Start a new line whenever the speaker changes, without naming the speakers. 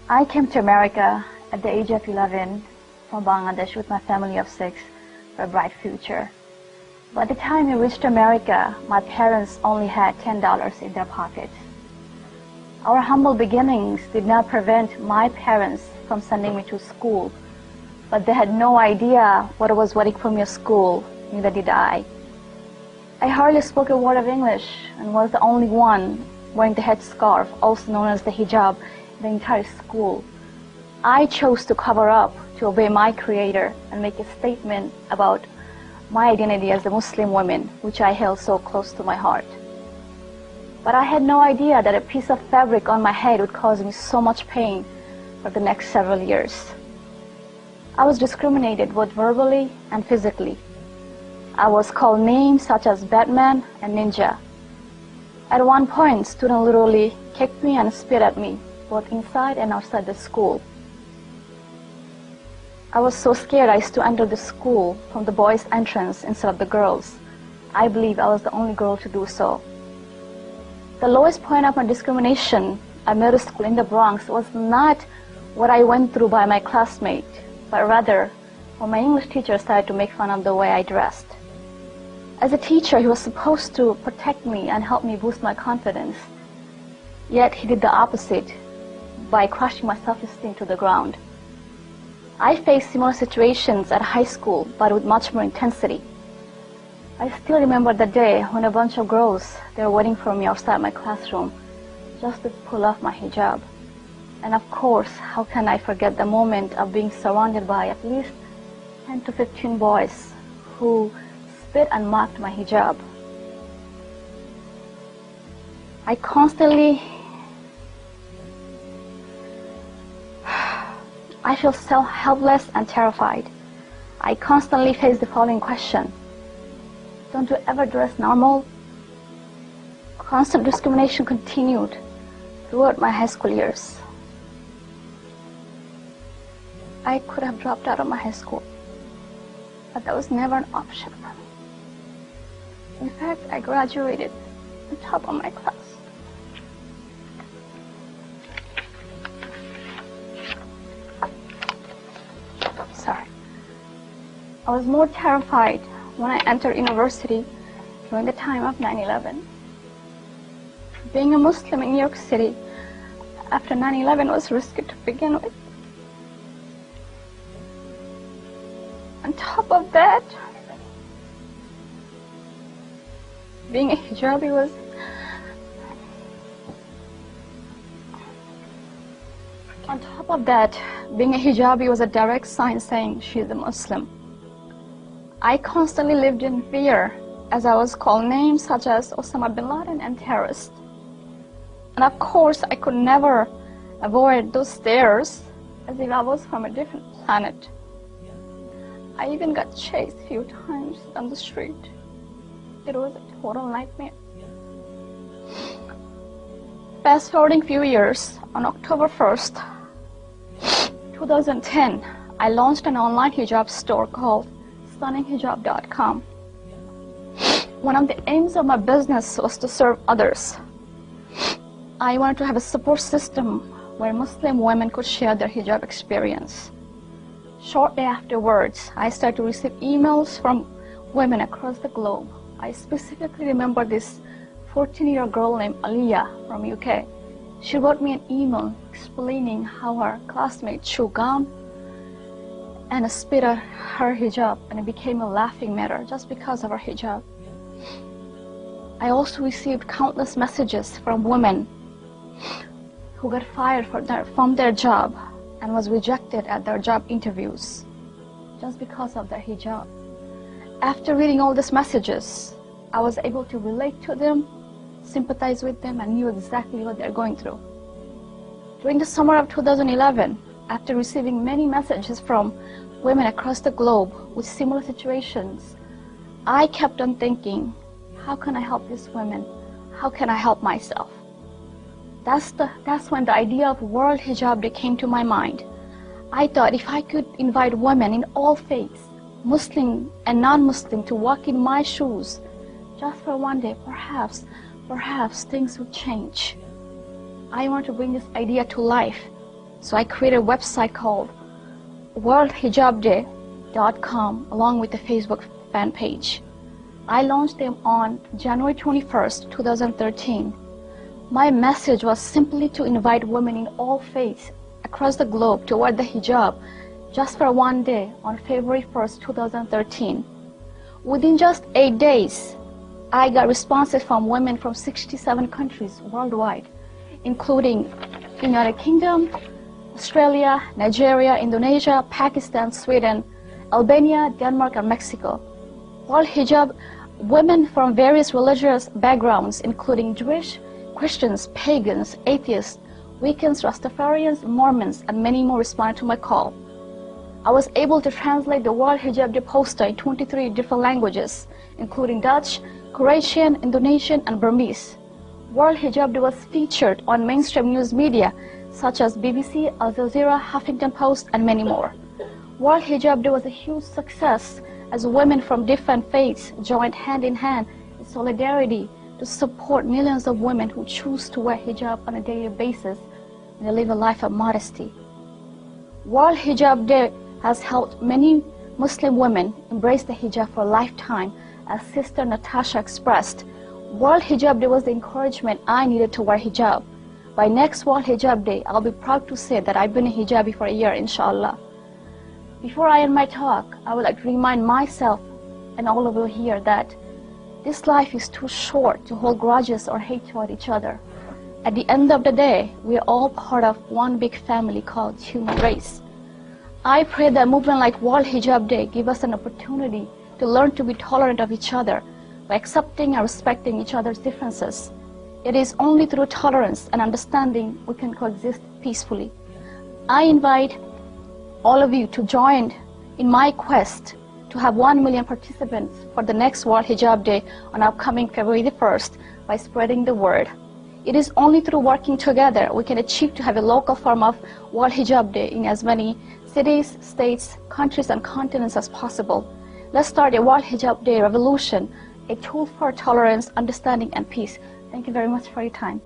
I came to America at the age of 11 from Bangladesh with my family of 6 for a bright future. By the time I reached America, my parents only had $10 in their pockets. Our humble beginnings did not prevent my parents from sending me to school, but they had no idea what I was waiting for me at school, neither did I. I hardly spoke a word of English and was the only one wearing the headscarf, also known as the hijab, in the entire school. I chose to cover up, to obey my Creator and make a statement about my identity as a Muslim woman, which I held so close to my heart. But I had no idea that a piece of fabric on my head would cause me so much pain for the next several years. I was discriminated both verbally and physically. I was called names such as Batman and Ninja. At one point, students literally kicked me and spit at me, both inside and outside the school. I was so scared I used to enter the school from the boys' entrance instead of the girls. I believe I was the only girl to do so. The lowest point of my discrimination at middle school in the Bronx was not what I went through by my classmate, but rather when my English teacher started to make fun of the way I dressed. As a teacher, he was supposed to protect me and help me boost my confidence. Yet he did the opposite by crushing my self-esteem to the ground. I faced similar situations at high school, but with much more intensity. I still remember the day when a bunch of girls, they were waiting for me outside my classroom just to pull off my hijab. And of course, how can I forget the moment of being surrounded by at least 10 to 15 boys who spit and mocked my hijab. I feel so helpless and terrified. I constantly face the following question: don't you ever dress normal? Constant discrimination continued throughout my high school years. I could have dropped out of my high school, but that was never an option for me. In fact, I graduated on top of my class. Sorry. I was more terrified when I entered university during the time of 9/11. Being a Muslim in New York City after 9/11 was risky to begin with. On top of that, being a hijabi was a direct sign saying she's a Muslim. I constantly lived in fear as I was called names such as Osama bin Laden and terrorist. And of course, I could never avoid those stares as if I was from a different planet. I even got chased a few times on the street. It was a total nightmare. Fast forwarding a few years, on October 1st, 2010, I launched an online hijab store called StunningHijab.com. One of the aims of my business was to serve others. I wanted to have a support system where Muslim women could share their hijab experience. Shortly afterwards, I started to receive emails from women across the globe. I specifically remember this 14-year-old girl named Aliyah from UK. She wrote me an email explaining how her classmate chewed gum and spit at her hijab, and it became a laughing matter just because of her hijab. I also received countless messages from women who got fired from their job and was rejected at their job interviews just because of their hijab. After reading all these messages, I was able to relate to them, sympathize with them, and knew exactly what they're going through. During the summer of 2011, after receiving many messages from women across the globe with similar situations, I kept on thinking, how can I help these women? How can I help myself? That's when the idea of World Hijab Day came to my mind. I thought if I could invite women in all faiths, Muslim and non-Muslim, to walk in my shoes just for one day, perhaps things would change. I want to bring this idea to life So I created a website called worldhijabday.com along with the Facebook fan page. I launched them on January 21st, 2013. My message was simply to invite women in all faiths across the globe to wear the hijab just for one day on February 1st, 2013. Within just 8 days, I got responses from women from 67 countries worldwide, including United Kingdom, Australia, Nigeria, Indonesia, Pakistan, Sweden, Albania, Denmark, and Mexico. While hijab, women from various religious backgrounds, including Jewish, Christians, pagans, atheists, Wiccans, Rastafarians, Mormons, and many more responded to my call. I was able to translate the World Hijab Day poster in 23 different languages, including Dutch, Croatian, Indonesian, and Burmese. World Hijab Day was featured on mainstream news media such as BBC, Al Jazeera, Huffington Post, and many more. World Hijab Day was a huge success as women from different faiths joined hand in hand in solidarity to support millions of women who choose to wear hijab on a daily basis and live a life of modesty. World Hijab Day has helped many Muslim women embrace the hijab for a lifetime. As Sister Natasha expressed, World Hijab Day was the encouragement I needed to wear hijab. By next World Hijab Day, I'll be proud to say that I've been a hijabi for a year, inshallah. Before I end my talk, I would like to remind myself and all of you here that this life is too short to hold grudges or hate toward each other. At the end of the day, we are all part of one big family called human race. I pray that a movement like World Hijab Day give us an opportunity to learn to be tolerant of each other by accepting and respecting each other's differences. It is only through tolerance and understanding we can coexist peacefully. I invite all of you to join in my quest to have 1 million participants for the next World Hijab Day on upcoming February the 1st by spreading the word. It is only through working together we can achieve to have a local form of World Hijab Day in as many cities, states, countries, and continents as possible. Let's start a World Hijab Day revolution, a tool for tolerance, understanding, and peace. Thank you very much for your time.